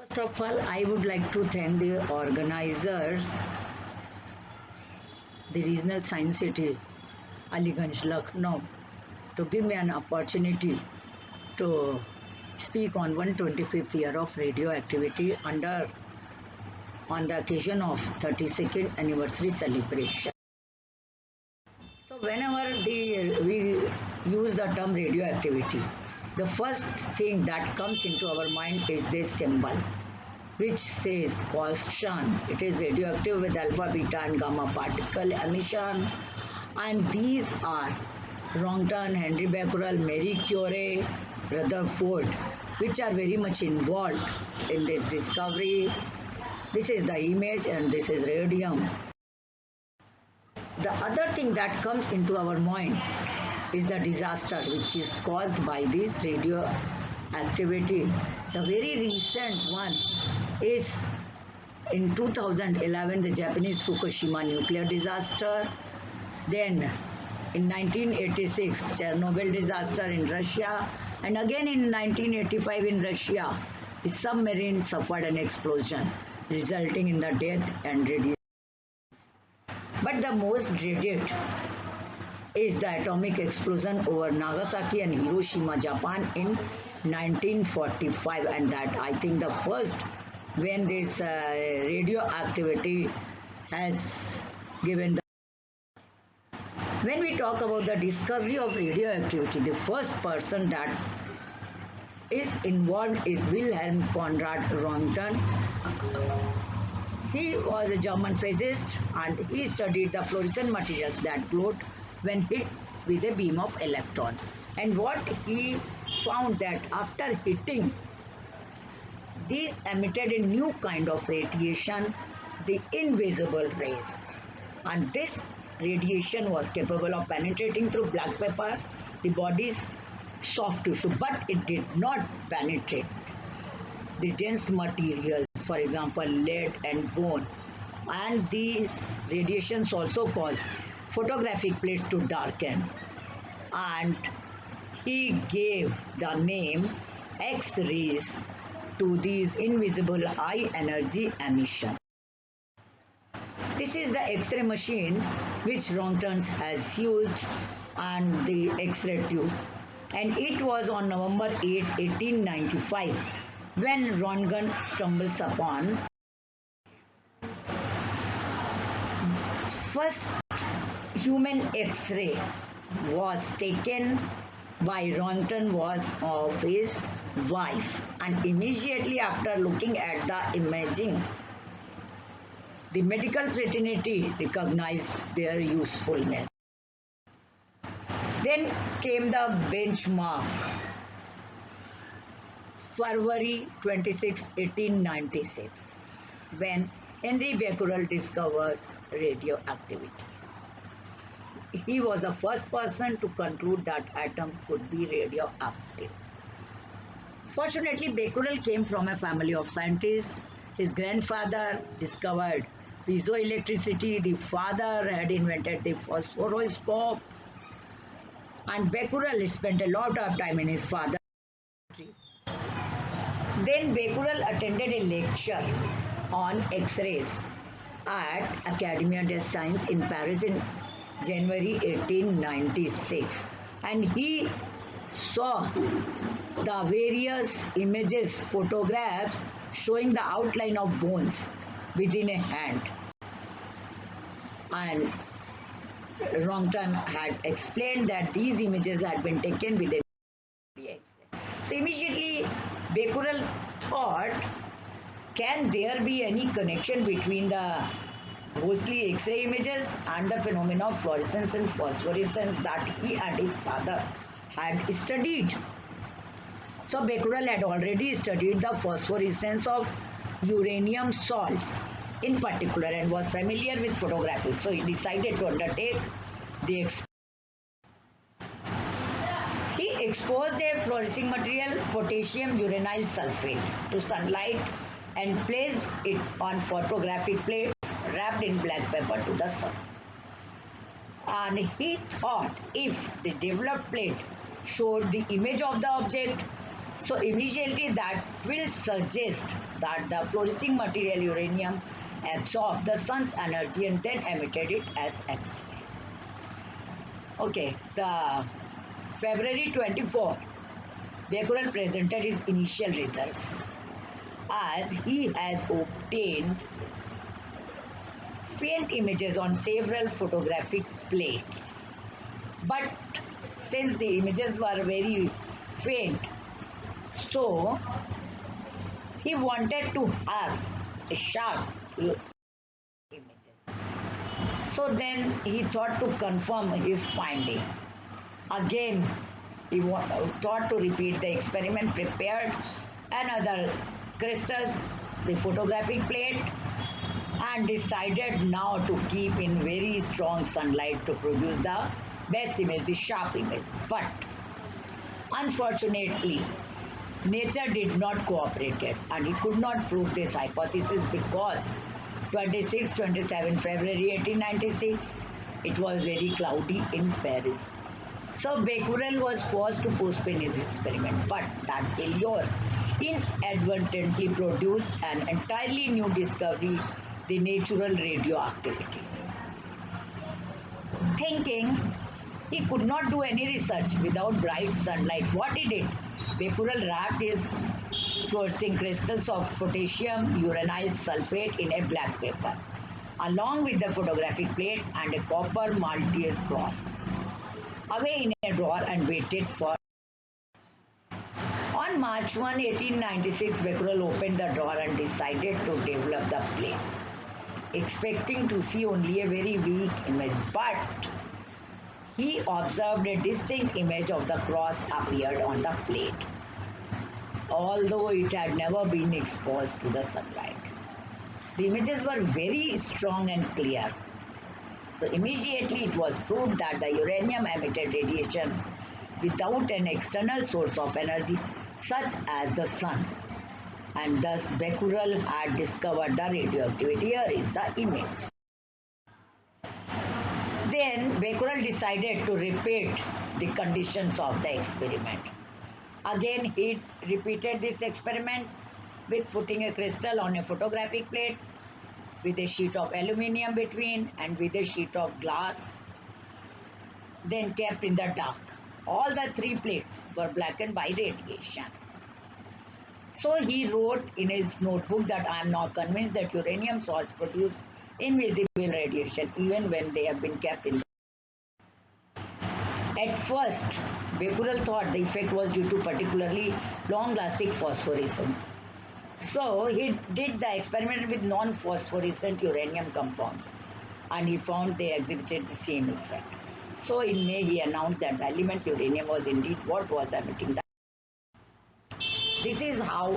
First of all, I would like to thank the organizers, the Regional Science City, Aliganj, Lucknow, to give me an opportunity to speak on 125th year of radioactivity on the occasion of 32nd anniversary celebration. So whenever we use the term radioactivity, the first thing that comes into our mind is this symbol, which says caution. It is radioactive with alpha, beta, and gamma particle emission, and these are Röntgen, Henry Becquerel, Marie Curie, Rutherford, which are very much involved in this discovery. This is the image, and this is radium. The other thing that comes into our mind is the disaster which is caused by this radioactivity. The very recent one is in 2011, the Japanese Fukushima nuclear disaster. Then in 1986, Chernobyl disaster in Russia. And again in 1985 in Russia, a submarine suffered an explosion, resulting in the death and radiation. But the most dreaded is the atomic explosion over Nagasaki and Hiroshima, Japan in 1945, and that I think the first when this radioactivity has given the. When we talk about the discovery of radioactivity, the first person that is involved is Wilhelm Conrad Röntgen. He was a German physicist and he studied the fluorescent materials that glowed when hit with a beam of electrons. And what he found that after hitting, these emitted a new kind of radiation, the invisible rays. And this radiation was capable of penetrating through black pepper, the body's soft tissue, but it did not penetrate the dense materials, for example, lead and bone. And these radiations also cause photographic plates to darken. And he gave the name X-rays to these invisible high energy emissions. This is the X-ray machine which Röntgen has used and the X-ray tube. And it was on November 8, 1895 when Röntgen stumbles upon first human X-ray was taken by Röntgen was of his wife, and immediately after looking at the imaging, the medical fraternity recognized their usefulness. Then came the benchmark, February 26, 1896, when Henry Becquerel discovers radioactivity. He was the first person to conclude that atom could be radioactive. Fortunately, Becquerel came from a family of scientists. His grandfather discovered piezoelectricity. The father had invented the phosphoroscope. And Becquerel spent a lot of time in his father's country. Then Becquerel attended a lecture on X-rays at Académie des Sciences in Paris in January 1896, and he saw the various images, photographs showing the outline of bones within a hand. And Röntgen had explained that these images had been taken with a X-ray. So immediately Becquerel thought, can there be any connection between the mostly X-ray images and the phenomena of fluorescence and phosphorescence that he and his father had studied? So Becquerel had already studied the phosphorescence of uranium salts in particular and was familiar with photography. So he decided to undertake the experiment. He exposed a fluorescing material, potassium uranyl sulfate, to sunlight and placed it on photographic plates wrapped in black pepper to the sun. And he thought if the developed plate showed the image of the object, So immediately that will suggest that the fluorescing material uranium absorbed the sun's energy and then emitted it as X-ray. Okay, the February 24, Becquerel presented his initial results as he has obtained faint images on several photographic plates. But since the images were very faint, so he wanted to have a sharp images. So then he thought to confirm his finding. Again, he thought to repeat the experiment, prepared another crystals, the photographic plate, and decided now to keep in very strong sunlight to produce the best image, the sharp image. But unfortunately, nature did not cooperate and he could not prove this hypothesis because 26-27 February 1896, it was very cloudy in Paris. So Becquerel was forced to postpone his experiment, but that failure inadvertently produced an entirely new discovery, the natural radioactivity. Thinking he could not do any research without bright sunlight, what he did, Becquerel wrapped his fluorescing crystals of potassium uranyl sulfate in a black paper, along with the photographic plate and a copper Maltese cross, away in a drawer and waited for. On March 1, 1896, Becquerel opened the drawer and decided to develop the plates, expecting to see only a very weak image, but he observed a distinct image of the cross appeared on the plate, although it had never been exposed to the sunlight. The images were very strong and clear. So immediately it was proved that the uranium emitted radiation without an external source of energy such as the sun. And thus Becquerel had discovered the radioactivity. Here is the image. Then Becquerel decided to repeat the conditions of the experiment. Again, he repeated this experiment with putting a crystal on a photographic plate with a sheet of aluminium between and with a sheet of glass, then kept in the dark. All the three plates were blackened by radiation. So he wrote in his notebook that I am now convinced that uranium salts produce invisible radiation even when they have been kept in. At first, Becquerel thought the effect was due to particularly long-lasting phosphorescence. So he did the experiment with non-phosphorescent uranium compounds and he found they exhibited the same effect. So in May he announced that the element uranium was indeed what was emitting the. This is how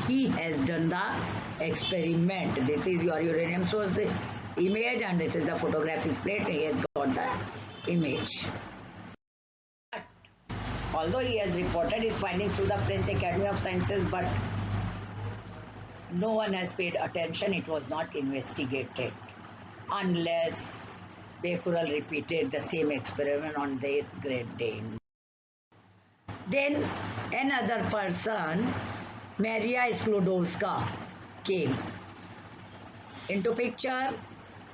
he has done the experiment. This is your uranium source, the image, and this is the photographic plate. He has got the image. Although he has reported his findings to the French Academy of Sciences, but no one has paid attention. It was not investigated unless Becquerel repeated the same experiment on their great day. Then another person, Maria Sklodowska, came into picture.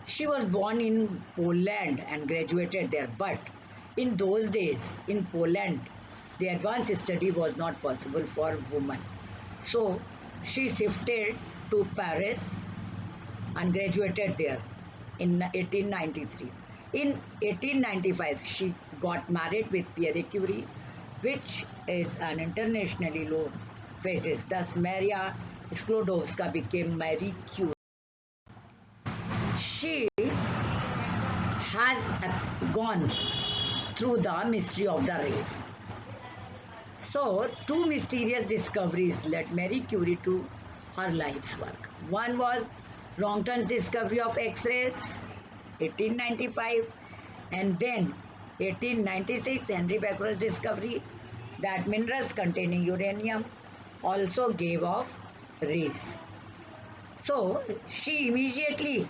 She was born in Poland and graduated there. But in those days, in Poland, the advanced study was not possible for women. So she shifted to Paris and graduated there in 1893. In 1895, she got married with Pierre Curie, which is an internationally known physicist. Thus, Maria Sklodowska became Marie Curie. She has gone through the mystery of the rays. So, two mysterious discoveries led Marie Curie to her life's work. One was Röntgen's discovery of X-rays, 1895, and then 1896, Henri Becquerel's discovery that minerals containing uranium also gave off rays. So, she immediately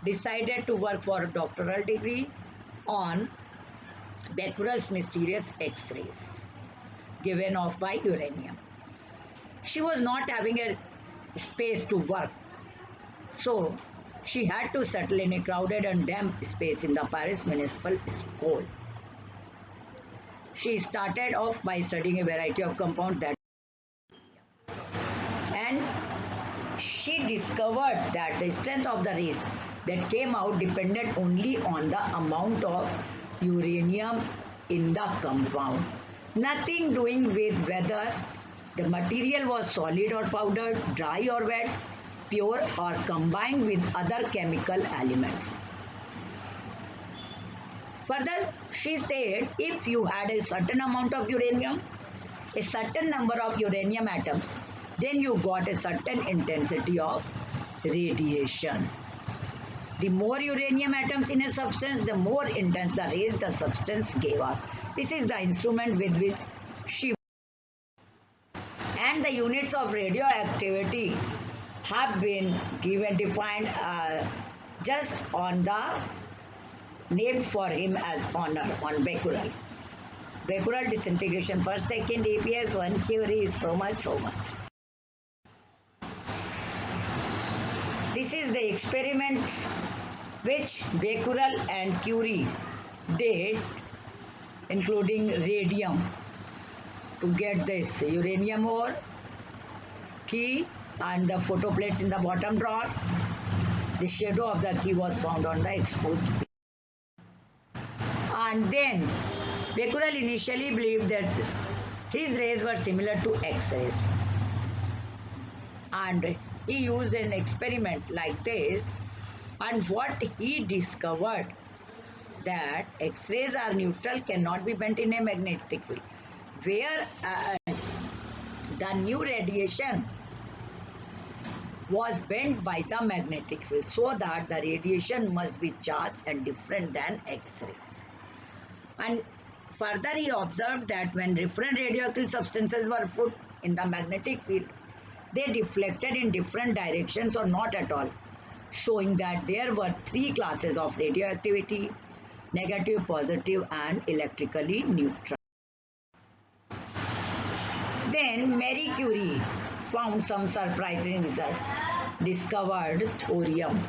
decided to work for a doctoral degree on Becquerel's mysterious X-rays. given off by uranium. She was not having a space to work, so she had to settle in a crowded and damp space in the Paris Municipal School. She started off by studying a variety of compounds that, and she discovered that the strength of the rays that came out depended only on the amount of uranium in the compound. Nothing doing with whether the material was solid or powdered, dry or wet, pure or combined with other chemical elements. Further, she said if you had a certain amount of uranium, a certain number of uranium atoms, then you got a certain intensity of radiation. The more uranium atoms in a substance, the more intense the rays the substance gave off. This is the instrument with which she, and the units of radioactivity have been given defined just on the named for him as honor on Becquerel. Becquerel disintegration per second APS 1 Curie is so much. This is the experiment which Becquerel and Curie did, including radium, to get this uranium ore, key, and the photo plates in the bottom drawer. The shadow of the key was found on the exposed page. And then Becquerel initially believed that his rays were similar to X-rays, and he used an experiment like this, and what he discovered that X-rays are neutral, cannot be bent in a magnetic field, whereas the new radiation was bent by the magnetic field, so that the radiation must be charged and different than X-rays. And further he observed that when different radioactive substances were put in the magnetic field, they deflected in different directions or not at all, showing that there were three classes of radioactivity: negative, positive, and electrically neutral. Then Marie Curie found some surprising results. Discovered thorium.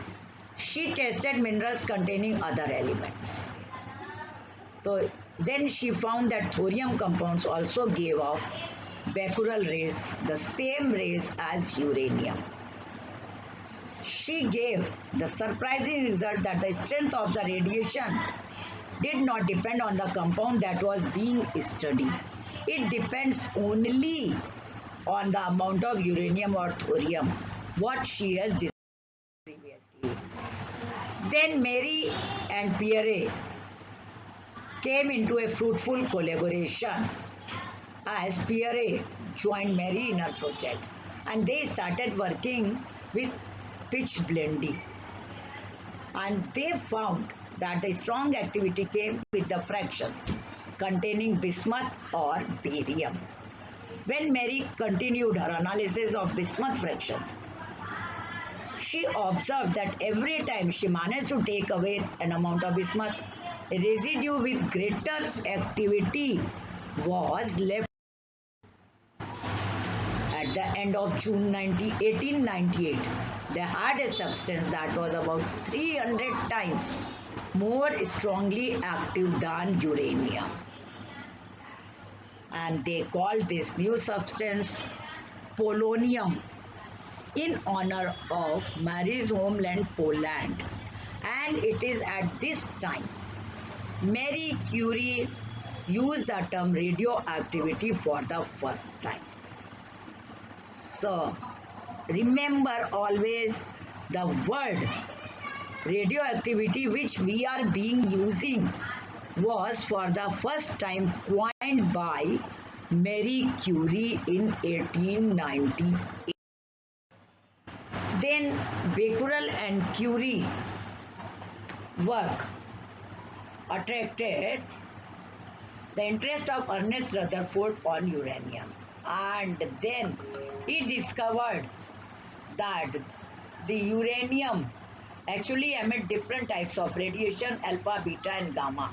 She tested minerals containing other elements. So then she found that thorium compounds also gave off Becquerel rays, the same rays as uranium. She gave the surprising result that the strength of the radiation did not depend on the compound that was being studied. It depends only on the amount of uranium or thorium, what she has discovered previously. Then Marie and Pierre came into a fruitful collaboration as Pierre joined Marie in her project, and they started working with pitch blending, and they found that the strong activity came with the fractions containing bismuth or barium. When Marie continued her analysis of bismuth fractions, she observed that every time she managed to take away an amount of bismuth, a residue with greater activity was left. At the end of June 1898, they had a substance that was about 300 times more strongly active than uranium. And they called this new substance polonium in honor of Marie's homeland, Poland. And it is at this time Marie Curie used the term radioactivity for the first time. So remember always the word radioactivity which we are being using was for the first time coined by Marie Curie in 1898. Then Becquerel and Curie work attracted the interest of Ernest Rutherford on uranium, and then he discovered that the uranium actually emit different types of radiation: alpha, beta, and gamma,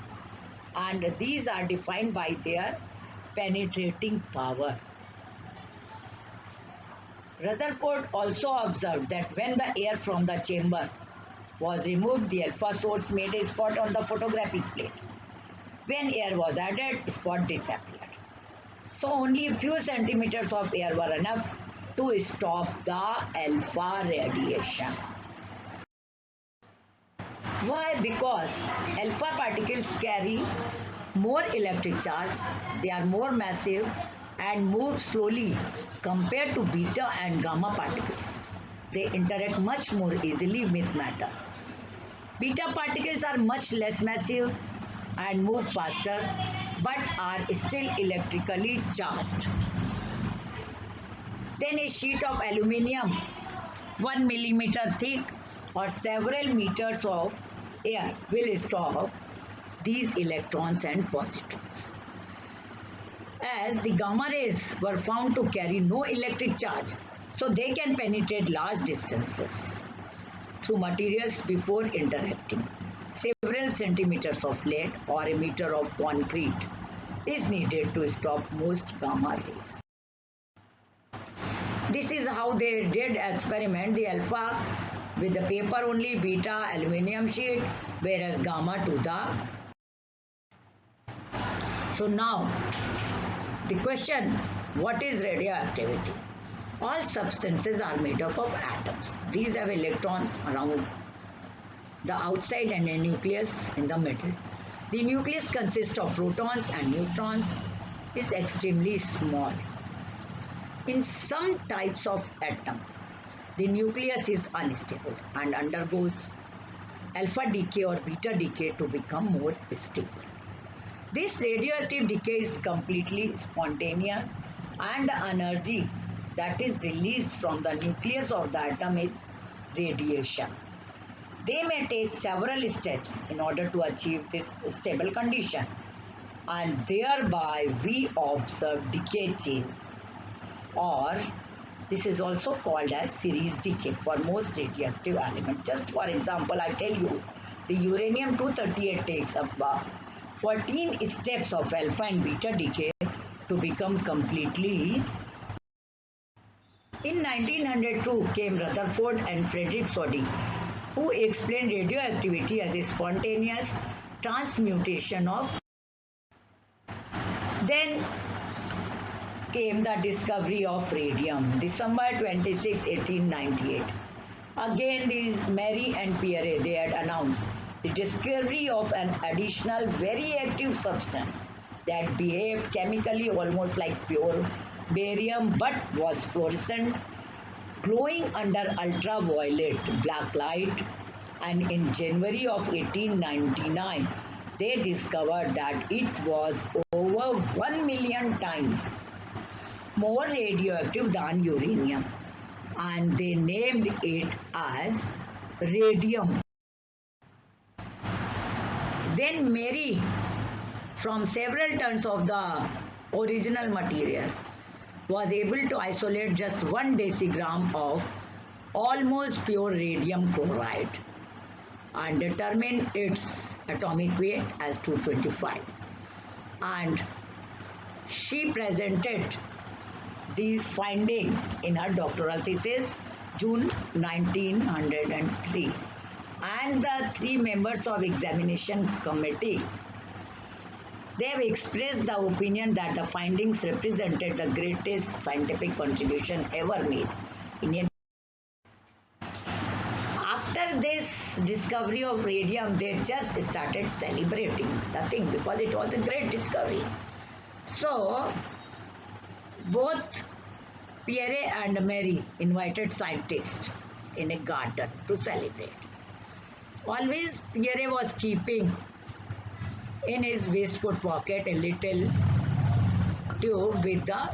and these are defined by their penetrating power. Rutherford also observed that when the air from the chamber was removed, the alpha source made a spot on the photographic plate. When air was added, spot disappeared. So only a few centimeters of air were enough to stop the alpha radiation. Why? Because alpha particles carry more electric charge, they are more massive and move slowly compared to beta and gamma particles. They interact much more easily with matter. Beta particles are much less massive and move faster but are still electrically charged. Then a sheet of aluminium 1 millimeter thick or several meters of air will stop these electrons and positrons. As the gamma rays were found to carry no electric charge, so they can penetrate large distances through materials before interacting. Several centimeters of lead or a meter of concrete is needed to stop most gamma rays. This is how they did experiment the alpha with the paper only, beta aluminium sheet, whereas gamma to the. So now the question, what is radioactivity? All substances are made up of atoms. These have electrons around the outside and a nucleus in the middle. The nucleus consists of protons and neutrons, is extremely small. In some types of atom, the nucleus is unstable and undergoes alpha decay or beta decay to become more stable. This radioactive decay is completely spontaneous and the energy that is released from the nucleus of the atom is radiation. They may take several steps in order to achieve this stable condition, and thereby we observe decay chains, or this is also called as series decay for most radioactive elements. Just for example, I tell you, the uranium-238 takes about 14 steps of alpha and beta decay to become completely. In 1902 came Rutherford and Frederick Soddy, who explained radioactivity as a spontaneous transmutation of. Then came the discovery of radium, December 26, 1898. Again, these Marie and Pierre, they had announced the discovery of an additional very active substance that behaved chemically almost like pure barium but was fluorescent, glowing under ultraviolet black light, and in January of 1899 they discovered that it was over 1 million times more radioactive than uranium, and they named it as radium. Then Marie, from several tons of the original material, was able to isolate just 1 decigram of almost pure radium chloride and determine its atomic weight as 225. And she presented these findings in her doctoral thesis June 1903, and the 3 members of examination committee, they have expressed the opinion that the findings represented the greatest scientific contribution ever made in a. After this discovery of radium, they just started celebrating the thing because it was a great discovery. So both Pierre and Marie invited scientists in a garden to celebrate. Always Pierre was keeping in his waistcoat pocket a little tube with the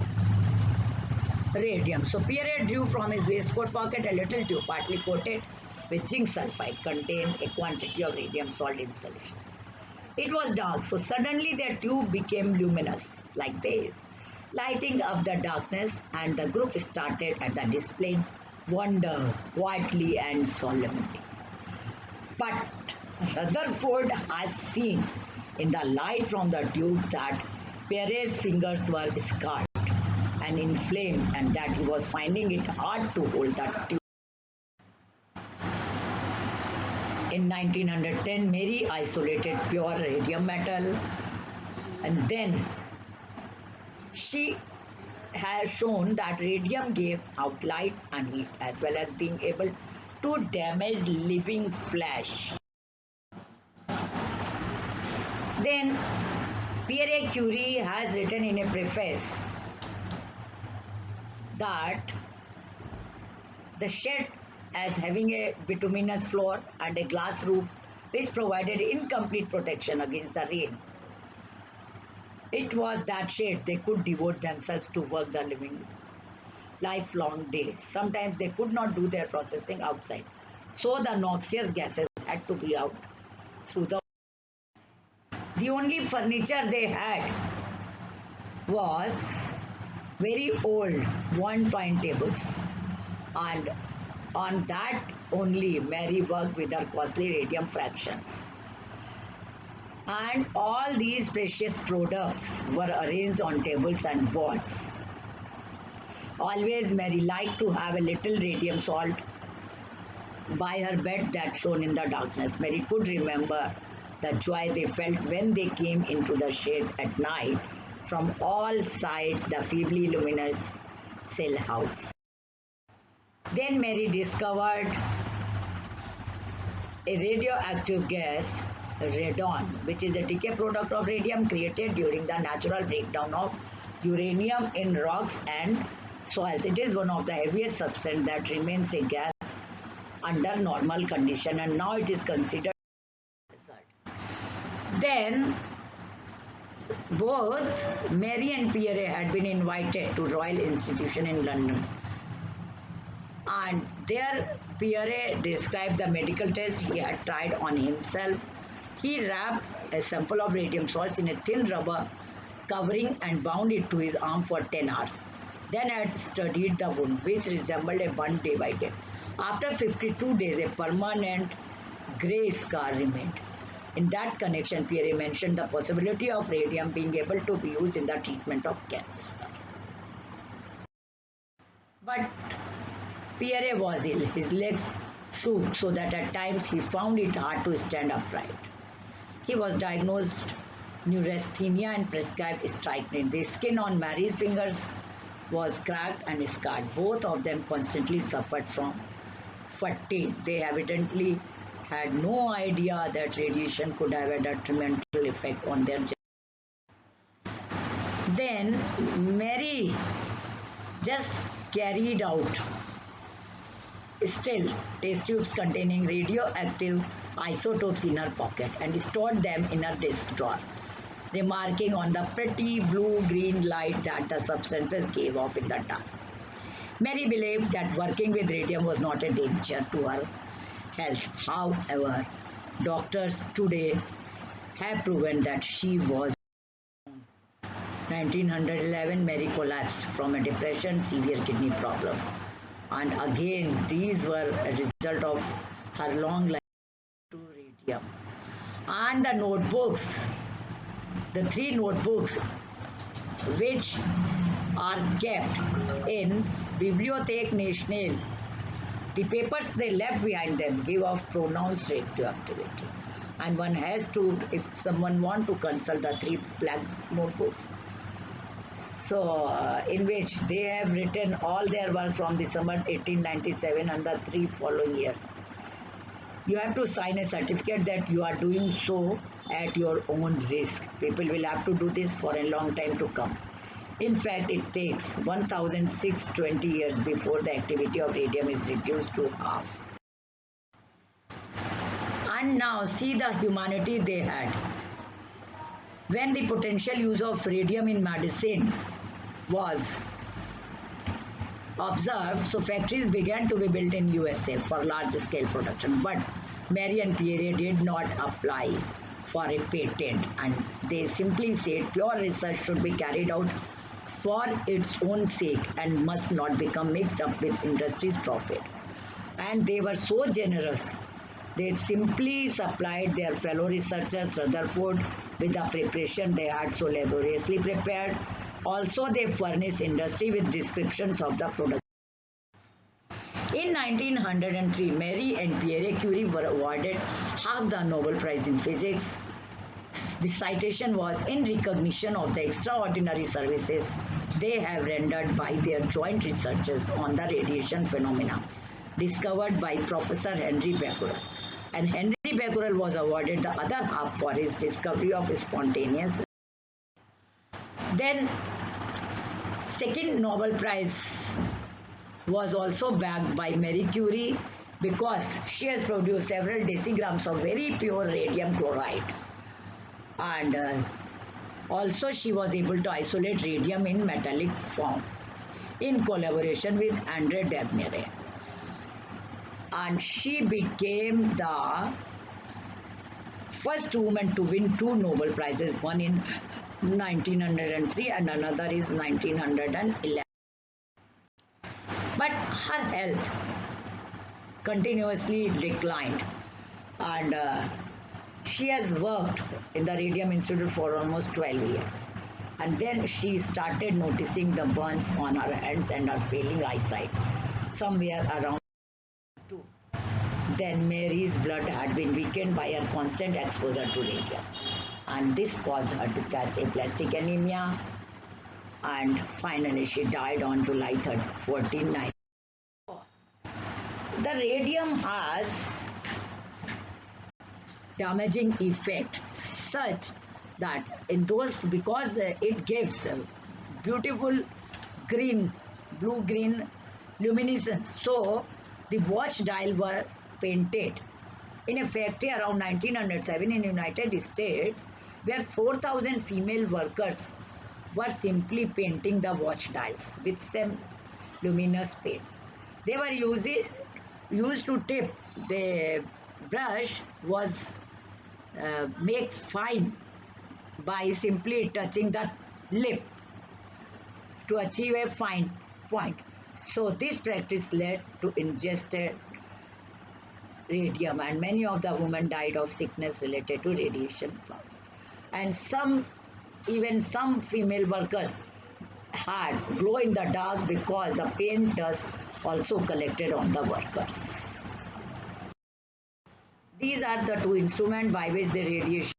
radium. So Pierre drew from his waistcoat pocket a little tube partly coated with zinc sulfide, contained a quantity of radium salt in solution. It was dark, so suddenly the tube became luminous like this, lighting up the darkness, and the group started at the display wonder quietly and solemnly. But Rutherford has seen in the light from the tube that Pierre's fingers were scarred and inflamed, and that he was finding it hard to hold the tube. In 1910, Mary isolated pure radium metal, and then she has shown that radium gave out light and heat as well as being able to damage living flesh. Then Pierre Curie has written in a preface that the shed as having a bituminous floor and a glass roof which provided incomplete protection against the rain. It was that shade they could devote themselves to work the living lifelong days. Sometimes they could not do their processing outside, so the noxious gases had to be out through the only furniture they had was very old one pine tables, and on that only Mary worked with her costly radium fractions. And all these precious products were arranged on tables and boards. Always Mary liked to have a little radium salt by her bed that shone in the darkness. Mary could remember the joy they felt when they came into the shade at night from all sides the feebly luminous cell house. Then Mary discovered a radioactive gas, radon, which is a decay product of radium created during the natural breakdown of uranium in rocks and soils. It is one of the heaviest substances that remains a gas under normal condition, and now it is considered hazard. Then both Mary and Pierre had been invited to Royal Institution in London, and there Pierre described the medical test he had tried on himself. He wrapped a sample of radium salts in a thin rubber covering and bound it to his arm for 10 hours. Then had studied the wound, which resembled a burn day by day. After 52 days, a permanent grey scar remained. In that connection, Pierre mentioned the possibility of radium being able to be used in the treatment of cancer. But Pierre was ill. His legs shook so that at times he found it hard to stand upright. He was diagnosed neurasthenia and prescribed strychnine. The skin on Mary's fingers was cracked and scarred. Both of them constantly suffered from fatigue. They evidently had no idea that radiation could have a detrimental effect on their journey. Then Mary just carried out still test tubes containing radioactive isotopes in her pocket and stored them in her desk drawer, remarking on the pretty blue-green light that the substances gave off in the dark. Mary believed that working with radium was not a danger to her health. However, doctors today have proven that she was. 1911, Mary collapsed from a depression, severe kidney problems. And again, these were a result of her long life to radium. And the notebooks, the 3 notebooks which are kept in Bibliothèque Nationale, the papers they left behind them give off pronounced radioactivity. And one has to, if someone want to consult the 3 black notebooks, so in which they have written all their work from the summer 1897 and the 3 following years. You have to sign a certificate that you are doing so at your own risk. People will have to do this for a long time to come. In fact, it takes 1620 years before the activity of radium is reduced to half. And now see the humanity they had. When the potential use of radium in medicine was observed, so factories began to be built in USA for large scale production. But Mary and Pierre did not apply for a patent, and they simply said pure research should be carried out for its own sake and must not become mixed up with industry's profit. And they were so generous They simply supplied their fellow researchers, Rutherford, with the preparation they had so laboriously prepared. Also, they furnished industry with descriptions of the product. In 1903, Marie and Pierre Curie were awarded half the Nobel Prize in Physics. The citation was in recognition of the extraordinary services they have rendered by their joint researches on the radiation phenomena discovered by Professor Henry Becquerel. And Henry Becquerel was awarded the other half for his discovery of spontaneous. Then, second Nobel Prize was also backed by Marie Curie because she has produced several decigrams of very pure radium chloride. And also she was able to isolate radium in metallic form in collaboration with Andre Debnere. And she became the first woman to win two Nobel Prizes, one in 1903 and another is 1911. But her health continuously declined, and she has worked in the Radium Institute for almost 12 years. And then she started noticing the burns on her hands and her failing eyesight somewhere around 2. Then Mary's blood had been weakened by her constant exposure to radium, and this caused her to catch aplastic anemia, and finally she died on July 3rd, 1490. The radium has damaging effect such that in those, because it gives beautiful green, blue-green luminescence, so the watch dial were painted in a factory around 1907 in United States, where 4,000 female workers were simply painting the watch dials with some luminous paints. They were used to tip. The brush was made fine by simply touching the lip to achieve a fine point. So this practice led to ingested radium, and many of the women died of sickness related to radiation burns. And even some female workers had glow in the dark because the paint dust also collected on the workers. These are the two instruments by which the radiation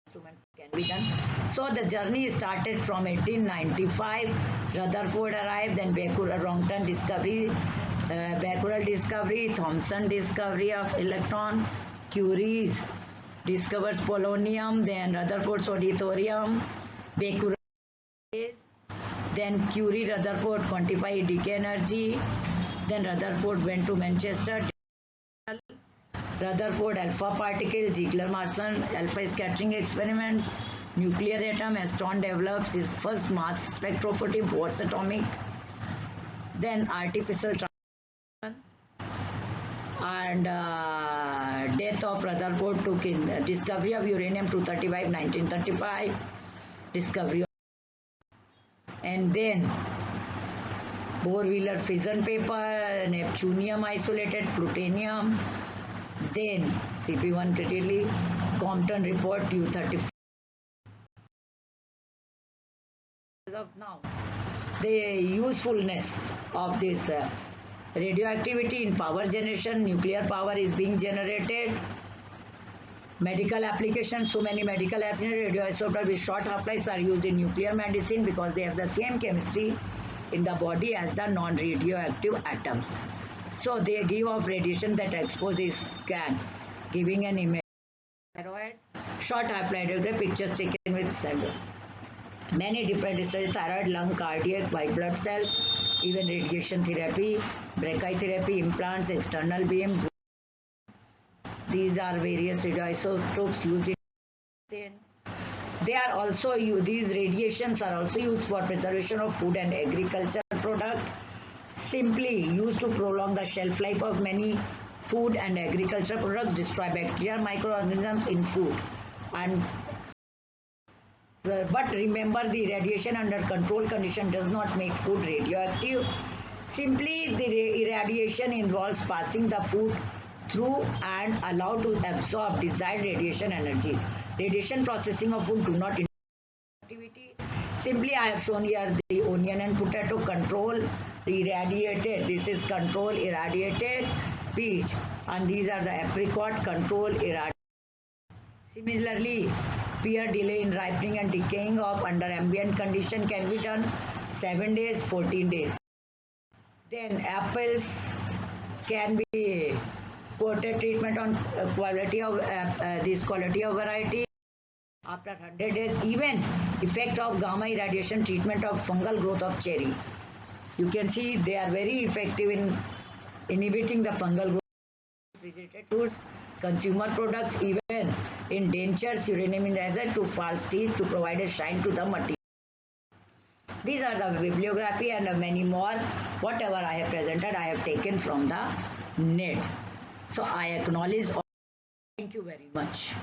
instruments can be done. So the journey started from 1895. Rutherford arrived, then Becquerel discovery, Becquerel discovery, Thomson discovery of electron, Curie's discovers polonium, then Rutherford's auditorium, Becquerel, then Curie Rutherford quantified decay energy, then Rutherford went to Manchester. Rutherford alpha particle, Ziegler-Marson alpha scattering experiments, nuclear atom. Aston develops his first mass spectrophotometer, Bohr's atomic, then artificial transmission, and death of Rutherford took in discovery of uranium-235, 1935, discovery of, and then Bohr-Wheeler fission paper, Neptunium isolated plutonium, then CP1 critically, Compton report U-34. As of now, the usefulness of this radioactivity in power generation, nuclear power is being generated. Medical applications, so many medical applications, radioisotopes with short half-lives are used in nuclear medicine because they have the same chemistry in the body as the non-radioactive atoms. So they give off radiation that exposes scan, giving an image. Thyroid, short half-life pictures taken with several. Many different studies, thyroid, lung, cardiac, white blood cells, even radiation therapy, brachytherapy, implants, external beam. These are various radioisotopes used in. They are also these radiations are also used for preservation of food and agriculture product, simply used to prolong the shelf life of many food and agriculture products, destroy bacteria, microorganisms in food. And but remember, the radiation under control condition does not make food radioactive. Simply the irradiation involves passing the food through and allowed to absorb desired radiation energy. Radiation processing of food do not activity. Simply I have shown here the onion and potato control irradiated. This is control irradiated peach, and these are the apricot control irradiated. Similarly, pear delay in ripening and decaying of under ambient condition can be done 7 days, 14 days. Then apples can be coated treatment on quality of this quality of variety. After 100 days, even effect of gamma irradiation treatment of fungal growth of cherry. You can see they are very effective in inhibiting the fungal growth of refrigerated foods, consumer products, even in dentures, uranium acid to false teeth to provide a shine to the material. These are the bibliography and many more. Whatever I have presented, I have taken from the net. So I acknowledge all. Thank you very much.